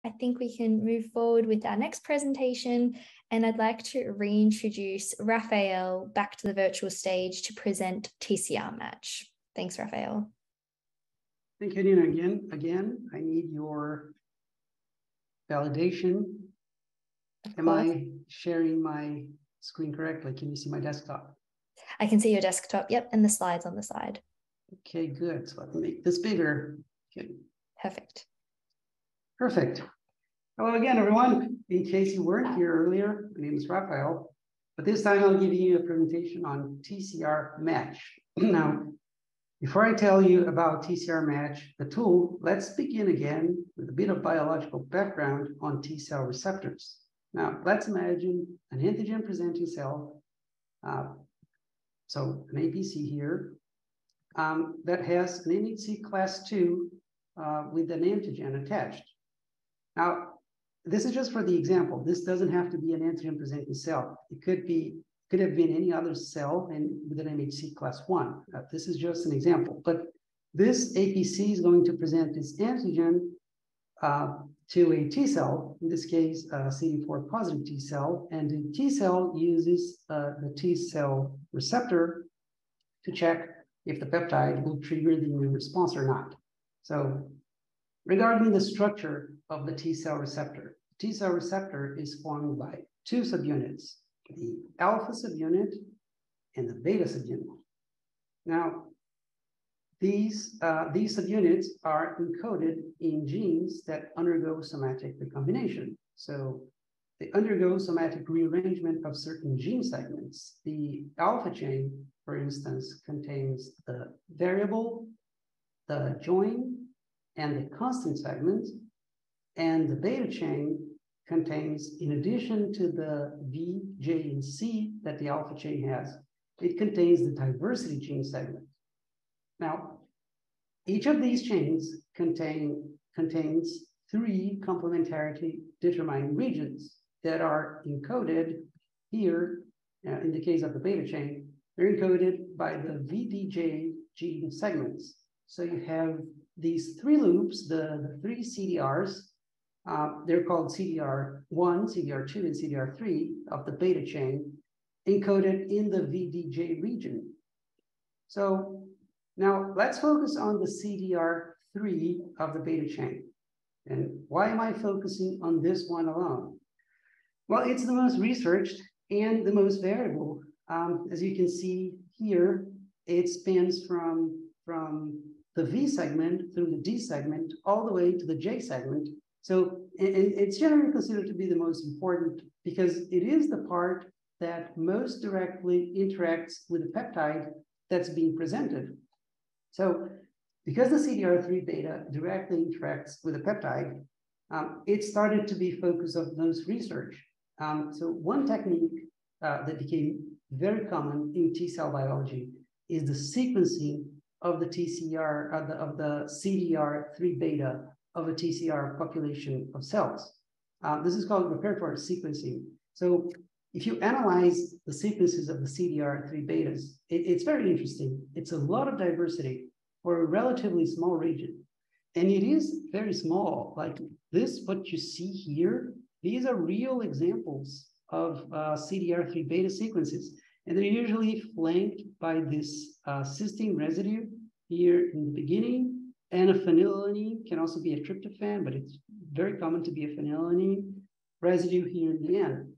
I think we can move forward with our next presentation, and I'd like to reintroduce Raphael back to the virtual stage to present TCRMatch. Thanks, Raphael. Thank you, Nina. Again, I need your validation. Am I sharing my screen correctly? Can you see my desktop? I can see your desktop, yep, and the slides on the side. Okay, good. So let me make this bigger. Okay. Perfect. Perfect. Hello again, everyone. In case you weren't here earlier, my name is Raphael, but this time I'll give you a presentation on TCRMatch. Now, before I tell you about TCRMatch, the tool, let's begin again with a bit of biological background on T cell receptors. Now, let's imagine an antigen-presenting cell, so an APC here, that has an MHC class 2 with an antigen attached. Now, this is just for the example. This doesn't have to be an antigen-presenting cell. It could have been any other cell and with an MHC class 1. This is just an example. But this APC is going to present this antigen to a T cell, in this case, a CD4 positive T cell, and the T cell uses the T cell receptor to check if the peptide will trigger the immune response or not. So regarding the structure of the T cell receptor is formed by two subunits, the alpha subunit and the beta subunit. Now, these subunits are encoded in genes that undergo somatic recombination. So they undergo somatic rearrangement of certain gene segments. The alpha chain, for instance, contains the variable, the join, and the constant segments, and the beta chain contains, in addition to the V, J, and C that the alpha chain has, it contains the diversity gene segment. Now, each of these chains contains 3 complementarity determining regions that are encoded here, in the case of the beta chain, they're encoded by the VDJ gene segments. So you have these 3 loops, the 3 CDRs, they're called CDR1, CDR2, and CDR3 of the beta chain, encoded in the VDJ region. So now let's focus on the CDR3 of the beta chain. And why am I focusing on this one alone? Well, it's the most researched and the most variable. As you can see here, it spans from the V segment through the D segment all the way to the J segment. So it's generally considered to be the most important because it is the part that most directly interacts with the peptide that's being presented. So because the CDR3 beta directly interacts with the peptide, it started to be focus of most research. So one technique that became very common in T cell biology is the sequencing of the TCR, of the CDR3 beta of a TCR population of cells. This is called repertoire sequencing. So if you analyze the sequences of the CDR3 betas, it's very interesting. It's a lot of diversity for a relatively small region. And it is very small, like this, what you see here, these are real examples of CDR3 beta sequences. And they're usually flanked by this cysteine residue here in the beginning, and a phenylalanine, can also be a tryptophan, but it's very common to be a phenylalanine residue here in the end.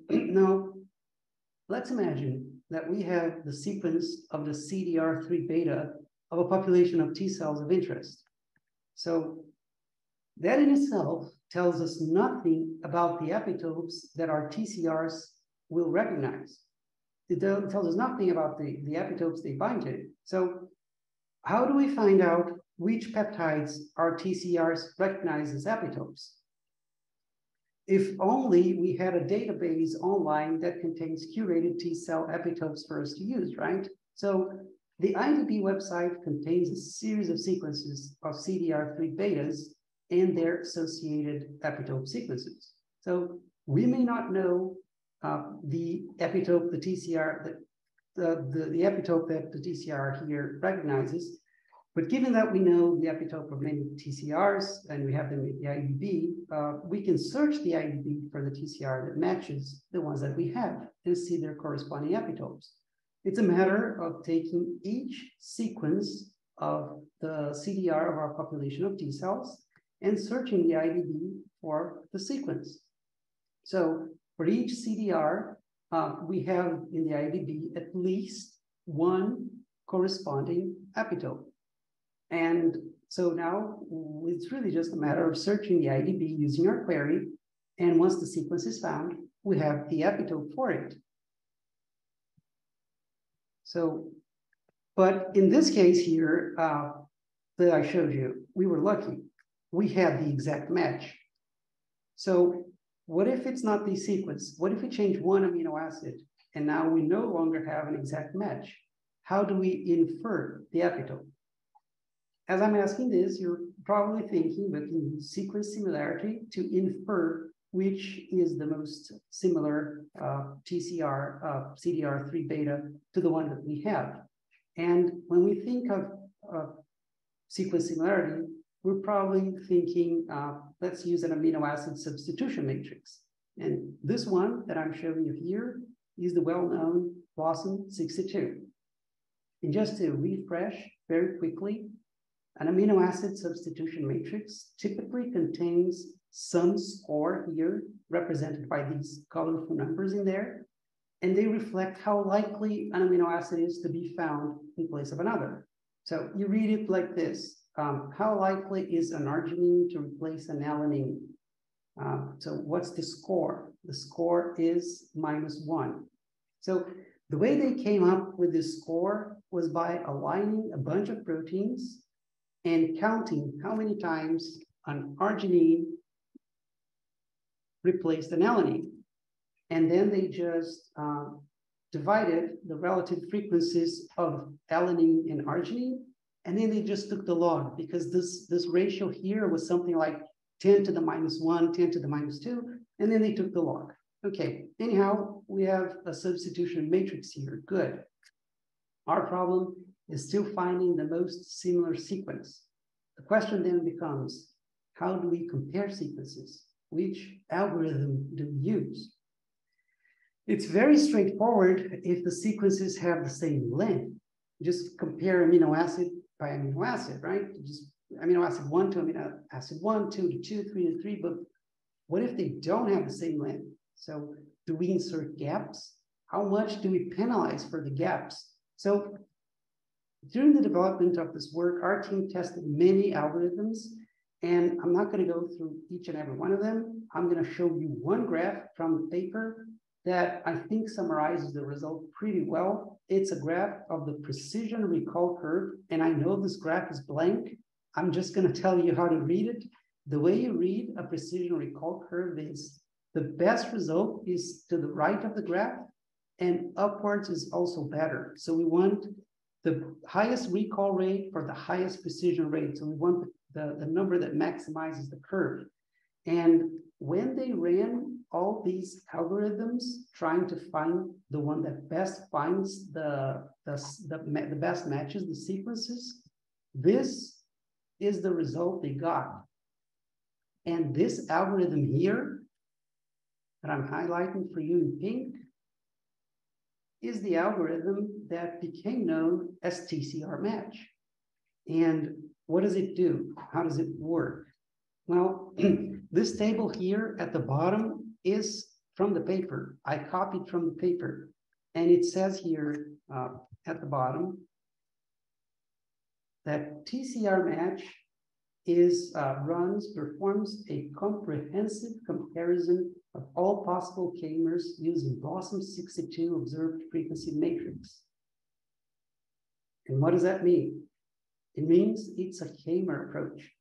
Now, let's imagine that we have the sequence of the CDR3 beta of a population of T cells of interest. So that in itself tells us nothing about the epitopes that our TCRs will recognize. It tells us nothing about the epitopes they bind to. So how do we find out which peptides our TCRs recognize as epitopes? If only we had a database online that contains curated T cell epitopes for us to use, right? So the IEDB website contains a series of sequences of CDR3 betas and their associated epitope sequences. So we may not know the epitope, the TCR, the epitope that the TCR here recognizes, But given that we know the epitope of many TCRs and we have them in the IEDB, we can search the IEDB for the TCR that matches the ones that we have and see their corresponding epitopes. It's a matter of taking each sequence of the CDR of our population of T cells and searching the IEDB for the sequence. So for each CDR, we have in the IEDB at least one corresponding epitope. And so now it's really just a matter of searching the IEDB using our query. And once the sequence is found, we have the epitope for it. So, but in this case here that I showed you, we were lucky. We had the exact match. So what if it's not the sequence? What if we change one amino acid and now we no longer have an exact match? How do we infer the epitope? As I'm asking this, you're probably thinking we can use sequence similarity to infer which is the most similar TCR, CDR3 beta to the one that we have. And when we think of sequence similarity, we're probably thinking, let's use an amino acid substitution matrix. And this one that I'm showing you here is the well-known Blossom 62. And just to refresh very quickly, an amino acid substitution matrix typically contains some score here, represented by these colorful numbers in there, and they reflect how likely an amino acid is to be found in place of another. So you read it like this. How likely is an arginine to replace an alanine? So what's the score? The score is -1. So the way they came up with this score was by aligning a bunch of proteins and counting how many times an arginine replaced an alanine. And then they just divided the relative frequencies of alanine and arginine, and then they just took the log, because this ratio here was something like 10 to the -1, 10 to the -2, and then they took the log. Okay, anyhow, we have a substitution matrix here, good. Our problem is still finding the most similar sequence. The question then becomes, how do we compare sequences? Which algorithm do we use? It's very straightforward if the sequences have the same length. Just compare amino acid by amino acid, right? Just amino acid 1 to amino acid 1, 2 to 2, 3 to 3, but what if they don't have the same length? So do we insert gaps? How much do we penalize for the gaps? So during the development of this work, our team tested many algorithms, and I'm not going to go through each and every one of them. I'm going to show you one graph from the paper that I think summarizes the result pretty well. It's a graph of the precision recall curve, and I know this graph is blank. I'm just going to tell you how to read it. The way you read a precision recall curve is the best result is to the right of the graph, and upwards is also better. So we want the highest recall rate for the highest precision rate. So we want the number that maximizes the curve. And when they ran all these algorithms trying to find the one that best finds the best matches the sequences, this is the result they got. And this algorithm here that I'm highlighting for you in pink is the algorithm that became known as TCRMatch. And what does it do? How does it work? Well, this table here at the bottom is from the paper. I copied from the paper. And it says here at the bottom that TCRMatch performs a comprehensive comparison of all possible k-mers using Blossom 62 observed frequency matrix. And what does that mean? It means it's a k-mer approach.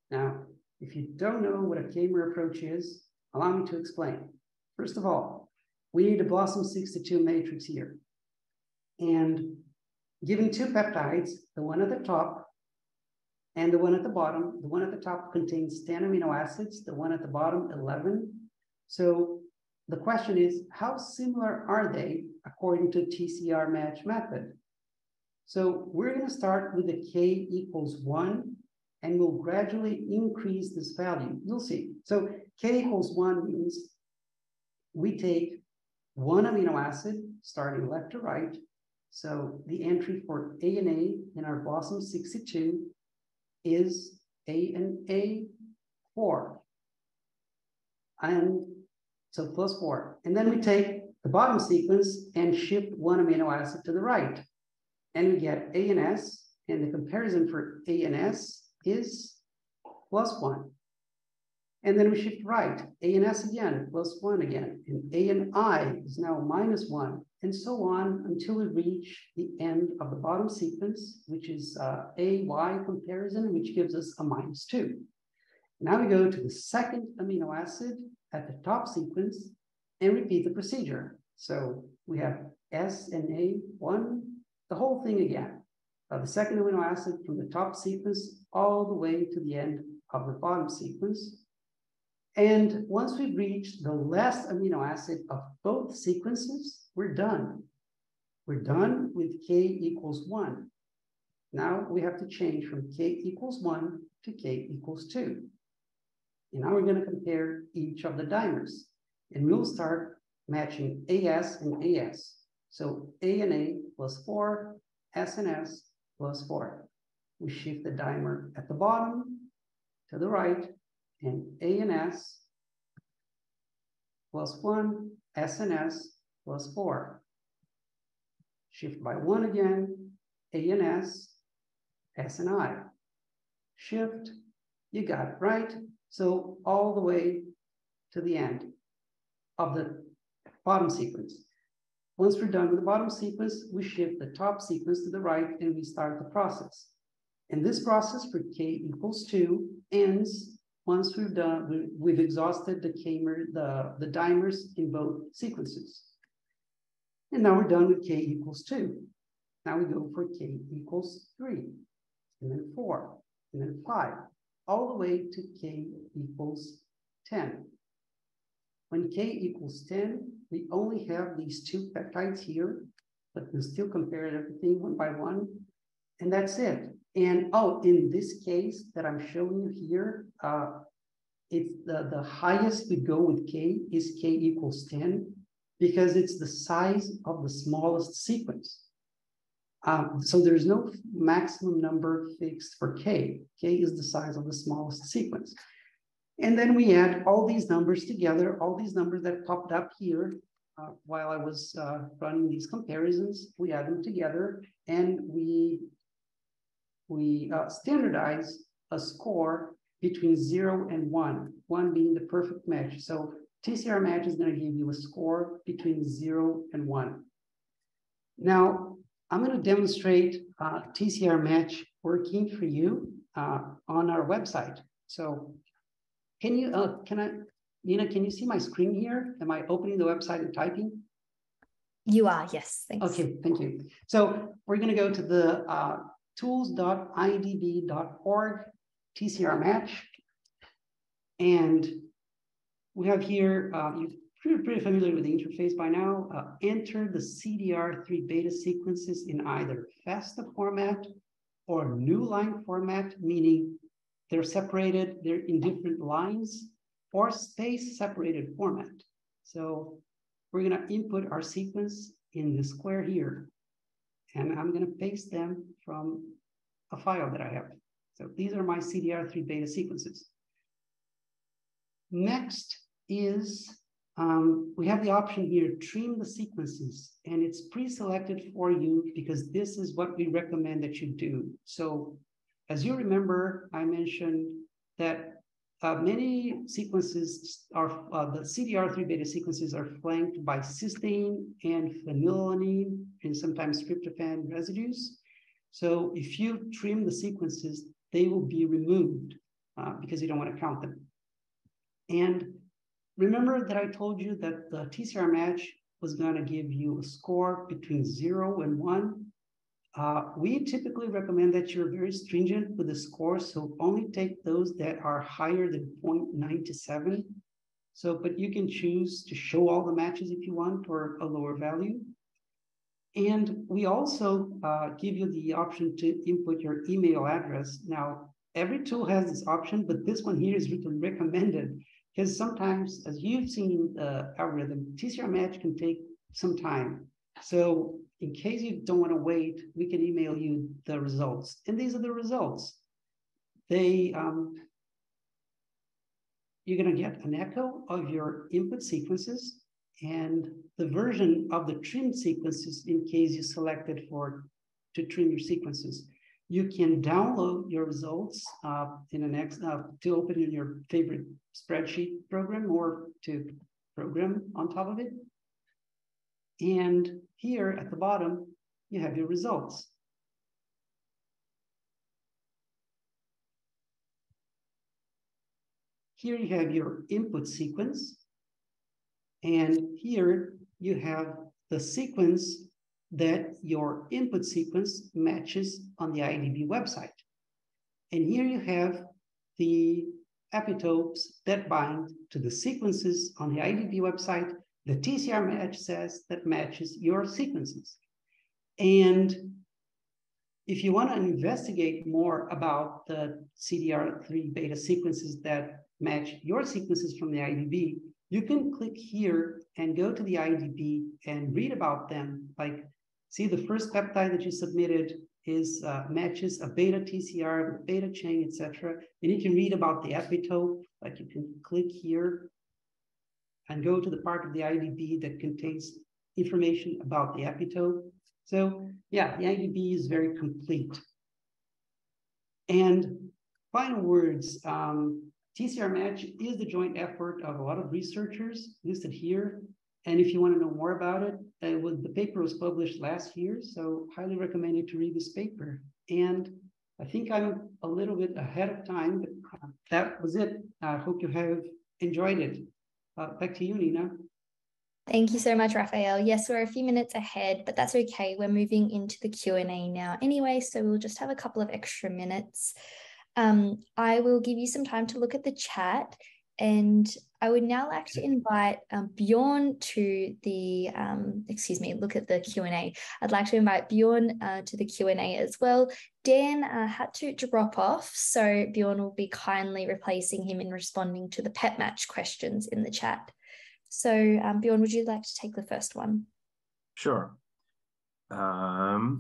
Now, if you don't know what a k-mer approach is, allow me to explain. First of all, we need a Blossom 62 matrix here. And given two peptides, the one at the top and the one at the bottom, the one at the top contains 10 amino acids, the one at the bottom, 11. So the question is, how similar are they according to TCRMatch method? So we're going to start with a k equals 1, and we'll gradually increase this value. You'll see. So k equals 1 means we take one amino acid starting left to right. So the entry for ANA in our BLOSSOM 62 is ANA4. And so plus 4. And then we take the bottom sequence and shift one amino acid to the right. And we get ANS, and the comparison for ANS is plus 1. And then we shift right, ANS again, plus 1 again, and ANI is now minus 1, and so on until we reach the end of the bottom sequence, which is AY comparison, which gives us a minus 2. Now we go to the second amino acid at the top sequence and repeat the procedure. So we have S and A1, the whole thing again. The second amino acid from the top sequence all the way to the end of the bottom sequence. And once we've reached the last amino acid of both sequences, we're done. We're done with k equals 1. Now we have to change from k equals 1 to k equals 2. And now we're going to compare each of the dimers. And we'll start matching AS and AS. So A and A plus 4, S and S plus 4. We shift the dimer at the bottom to the right, and A and S plus 1, S and S plus 4. Shift by 1 again, A and S, S and I. Shift, you got it right. So all the way to the end of the bottom sequence. Once we're done with the bottom sequence, we shift the top sequence to the right and we start the process. And this process for k equals 2 ends once we've exhausted the dimers in both sequences. And now we're done with k equals 2. Now we go for k equals 3, and then 4, and then 5, all the way to k equals 10. When k equals 10, we only have these two peptides here, but we'll still compare everything one by one, and that's it. And oh, in this case that I'm showing you here, it's the highest we go with k is k equals 10, because it's the size of the smallest sequence. So there's no maximum number fixed for k. K is the size of the smallest sequence. And then we add all these numbers together, all these numbers that popped up here while I was running these comparisons. We add them together and we standardize a score between 0 and 1, 1 being the perfect match. So TCRMatch is going to give you a score between 0 and 1. Now, I'm going to demonstrate TCRMatch working for you on our website. So can you, Nina, can you see my screen here? Am I opening the website and typing? You are, yes, thanks. Okay, thank you. So we're going to go to the tools.iedb.org, TCRMatch. And we have here, you're pretty familiar with the interface by now. Enter the CDR3 beta sequences in either FASTA format or new line format, meaning they're separated, they're in different lines, or space separated format. So we're gonna input our sequence in the square here, and I'm gonna paste them from a file that I have. So these are my CDR3 beta sequences. Next is, we have the option here, trim the sequences, and it's pre-selected for you because this is what we recommend that you do. So as you remember, I mentioned that many sequences are, the CDR3 beta sequences are flanked by cysteine and phenylalanine and sometimes tryptophan residues. So if you trim the sequences, they will be removed because you don't want to count them. And remember that I told you that the TCRMatch was going to give you a score between 0 and 1. We typically recommend that you're very stringent with the score, so only take those that are higher than 0.97. So, but you can choose to show all the matches if you want, or a lower value. And we also give you the option to input your email address. Now, every tool has this option, but this one here is recommended because sometimes, as you've seen the algorithm, TCRMatch can take some time. So in case you don't want to wait, we can email you the results. And these are the results. You're going to get an echo of your input sequences and the version of the trimmed sequences in case you selected to trim your sequences. You can download your results to open in your favorite spreadsheet program or to program on top of it. And here at the bottom, you have your results. Here you have your input sequence. And here you have the sequence that your input sequence matches on the IEDB website. And here you have the epitopes that bind to the sequences on the IEDB website. The TCRMatch says that matches your sequences. And if you want to investigate more about the CDR3 beta sequences that match your sequences from the IEDB, you can click here and go to the IEDB and read about them. Like, see, the first peptide that you submitted matches a beta TCR with beta chain, etc. And you can read about the epitope. Like, you can click here and go to the part of the IEDB that contains information about the epitope. So yeah, the IEDB is very complete. And final words, TCRMatch is the joint effort of a lot of researchers listed here. And if you want to know more about it, the paper was published last year, so highly recommend you to read this paper. And I think I'm a little bit ahead of time, but that was it. I hope you have enjoyed it. Back to you, Nina. Thank you so much, Raphael. Yes, we're a few minutes ahead, but that's okay. We're moving into the Q&A now anyway, so we'll just have a couple of extra minutes. I will give you some time to look at the chat, and I would now like to invite Bjoern to the, look at the Q&A. I'd like to invite Bjoern to the Q&A as well. Dan had to drop off, so Bjoern will be kindly replacing him in responding to the PEPmatch questions in the chat. So Bjoern, would you like to take the first one? Sure. So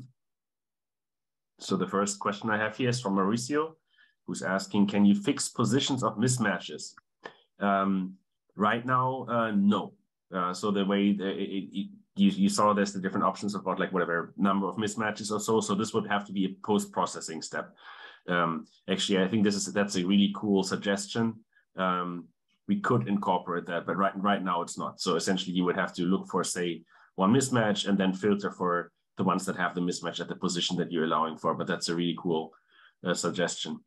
the first question I have here is from Mauricio, who's asking, can you fix positions of mismatches? Right now, no. So the way you saw there's the different options about like whatever number of mismatches or so. So this would have to be a post-processing step. Actually, I think that's a really cool suggestion. We could incorporate that, but right now it's not. So essentially you would have to look for, say, one mismatch and then filter for the ones that have the mismatch at the position that you're allowing for. But that's a really cool suggestion.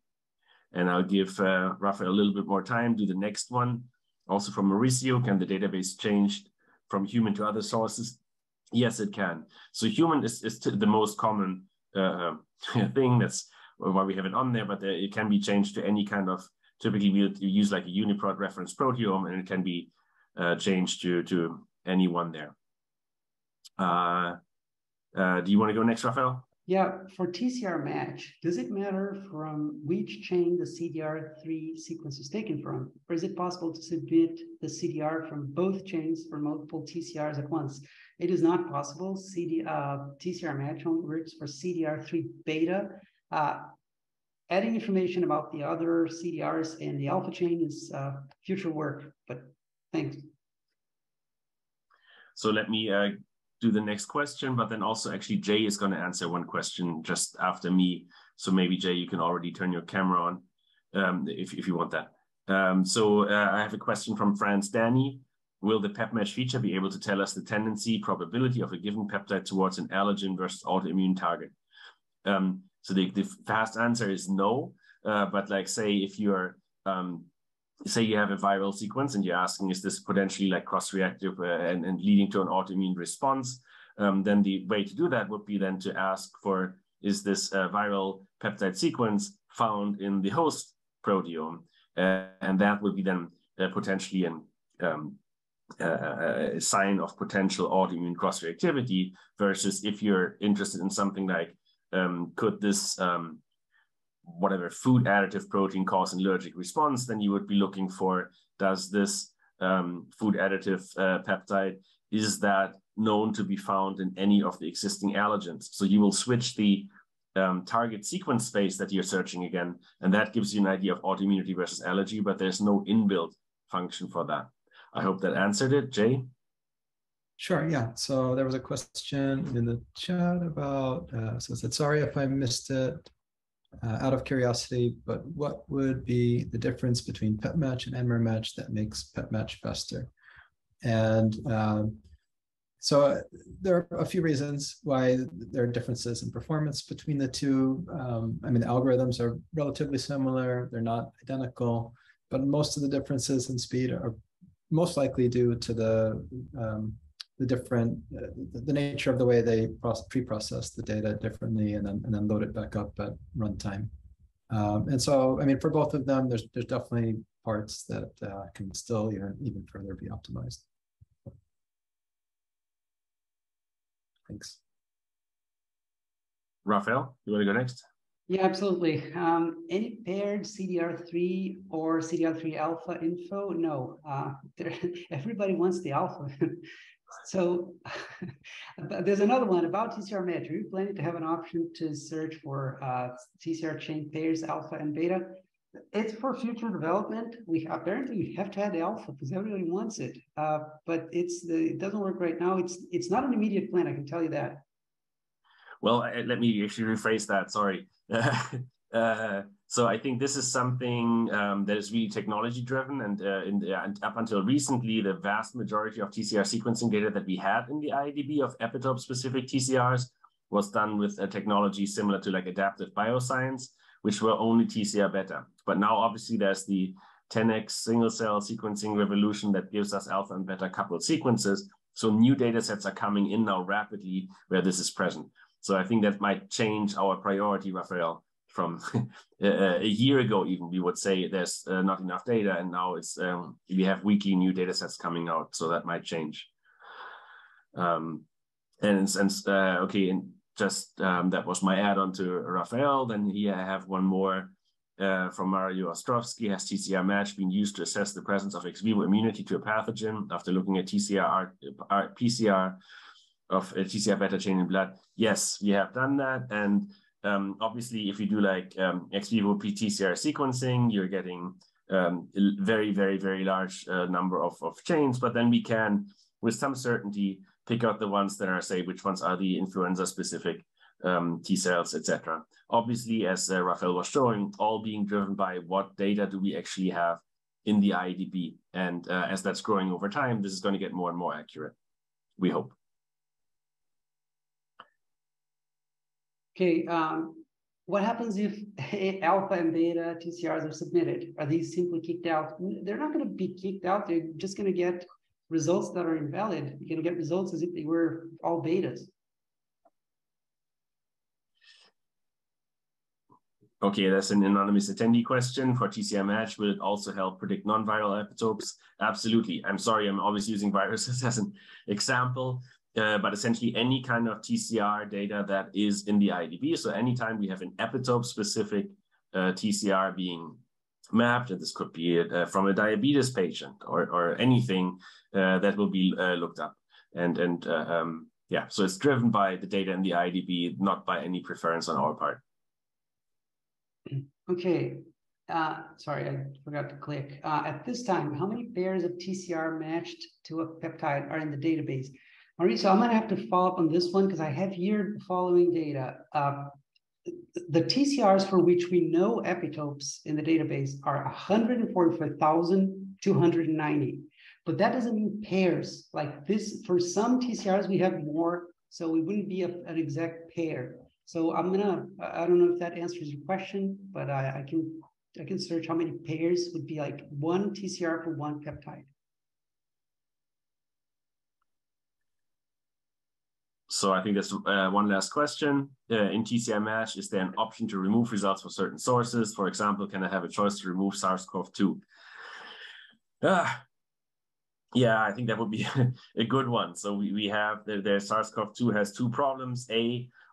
And I'll give Raphael a little bit more time, do the next one. Also from Mauricio, can the database change from human to other sources? Yes, it can. So human is the most common thing. That's why we have it on there, but it can be changed to any kind of, typically we use like a UniProt reference proteome, and it can be changed to anyone there. Do you want to go next, Raphael? Yeah, for TCRMatch, does it matter from which chain the CDR3 sequence is taken from? Or is it possible to submit the CDR from both chains for multiple TCRs at once? It is not possible. TCRMatch only works for CDR3 beta. Adding information about the other CDRs and the alpha chain is future work, but thanks. So let me do the next question, but then also actually Jay is going to answer one question just after me. So maybe Jay, you can already turn your camera on if you want that. I have a question from Franz Danny. Will the PEPmatch feature be able to tell us the tendency probability of a given peptide towards an allergen versus autoimmune target? So the fast answer is no, but like say if you're, say you have a viral sequence and you're asking, is this potentially like cross-reactive and leading to an autoimmune response? Then the way to do that would be then to ask for, is this viral peptide sequence found in the host proteome? And that would be then potentially sign of potential autoimmune cross-reactivity, versus if you're interested in something like, could this whatever food additive protein cause an allergic response, then you would be looking for, does this food additive peptide, is that known to be found in any of the existing allergens? So you will switch the target sequence space that you're searching again, and that gives you an idea of autoimmunity versus allergy, but there's no inbuilt function for that. I hope that answered it. Jay? Sure, yeah. So there was a question in the chat about, so it said, sorry if I missed it, out of curiosity, but what would be the difference between PepMatch and NMR-Match that makes PepMatch faster? And so there are a few reasons why there are differences in performance between the two. I mean, the algorithms are relatively similar. They're not identical, but most of the differences in speed are most likely due to the nature of the way they pre-process the data differently and then load it back up at runtime. And so, I mean, for both of them, there's definitely parts that can still even further be optimized. Thanks. Raphael, you want to go next? Yeah, absolutely. Any paired CDR3 or CDR3 alpha info? No, everybody wants the alpha. So there's another one about TCRMatch. Are you planning to have an option to search for TCR chain pairs alpha and beta? It's for future development. We apparently have to add the alpha because everybody wants it, but it doesn't work right now. It's not an immediate plan, I can tell you that. Well, let me actually rephrase that. Sorry. So I think this is something that is really technology driven, and up until recently, the vast majority of TCR sequencing data that we had in the IEDB of epitope specific TCRs was done with a technology similar to like adaptive bioscience, which were only TCR beta. But now obviously there's the 10x single cell sequencing revolution that gives us alpha and beta coupled sequences. So new data sets are coming in now rapidly where this is present. So I think that might change our priority, Raphael, from a year ago. Even we would say there's not enough data, and now it's we have weekly new data sets coming out, so that might change. Okay, and just that was my add-on to Raphael. Then here I have one more from Mario Ostrovsky. Has TCRMatch been used to assess the presence of ex vivo immunity to a pathogen after looking at PCR of a TCR beta chain in blood? Yes, we have done that. And obviously, if you do like ex vivo PCR sequencing, you're getting very, very, very large number of chains. But then we can, with some certainty, pick out the ones that are, say, which ones are the influenza-specific T cells, etc. Obviously, as Raphael was showing, all being driven by what data do we actually have in the IEDB. And as that's growing over time, this is going to get more and more accurate, we hope. Okay, what happens if alpha and beta TCRs are submitted? Are these simply kicked out? They're not going to be kicked out. They're just going to get results that are invalid. You're going to get results as if they were all betas. Okay, that's an anonymous attendee question for TCRMatch. Will it also help predict non-viral epitopes? Absolutely. I'm sorry, I'm always using viruses as an example. But essentially any kind of TCR data that is in the IEDB. So anytime we have an epitope-specific TCR being mapped, and this could be from a diabetes patient or anything that will be looked up. Yeah, so it's driven by the data in the IEDB, not by any preference on our part. Okay. Sorry, I forgot to click. At this time, how many pairs of TCR matched to a peptide are in the database? Mauricio, I'm going to have to follow up on this one because I have here the following data. The TCRs for which we know epitopes in the database are 144,290. But that doesn't mean pairs. Like this, for some TCRs, we have more, so it wouldn't be an exact pair. So I don't know if that answers your question, but I can search how many pairs would be like one TCR for one peptide. So I think that's one last question. In TCRMatch, is there an option to remove results for certain sources? For example, can I have a choice to remove SARS-CoV-2? Yeah, I think that would be a good one. So we have the SARS-CoV-2 has two problems.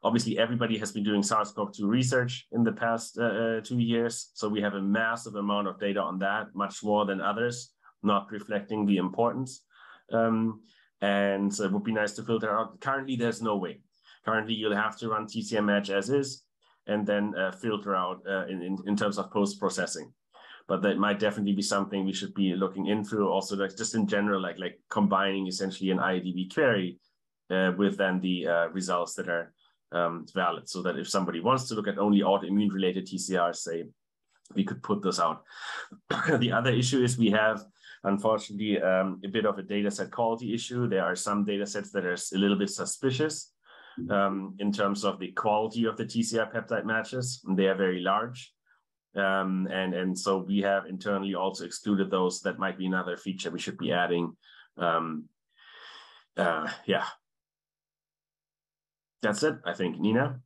Obviously, everybody has been doing SARS-CoV-2 research in the past 2 years. So we have a massive amount of data on that, much more than others, not reflecting the importance. And so it would be nice to filter out. Currently, there's no way. Currently, you'll have to run TCRMatch as is, and then filter out in terms of post-processing. But that might definitely be something we should be looking into. Also, like just in general, like combining essentially an IEDB query with then the results that are valid, so that if somebody wants to look at only autoimmune related TCRs, say, we could put those out. The other issue is we have, unfortunately, a bit of a data set quality issue. There are some data sets that are a little bit suspicious in terms of the quality of the TCR peptide matches, and they are very large. And so we have internally also excluded those. That might be another feature we should be adding. Yeah. That's it, I think. Nina?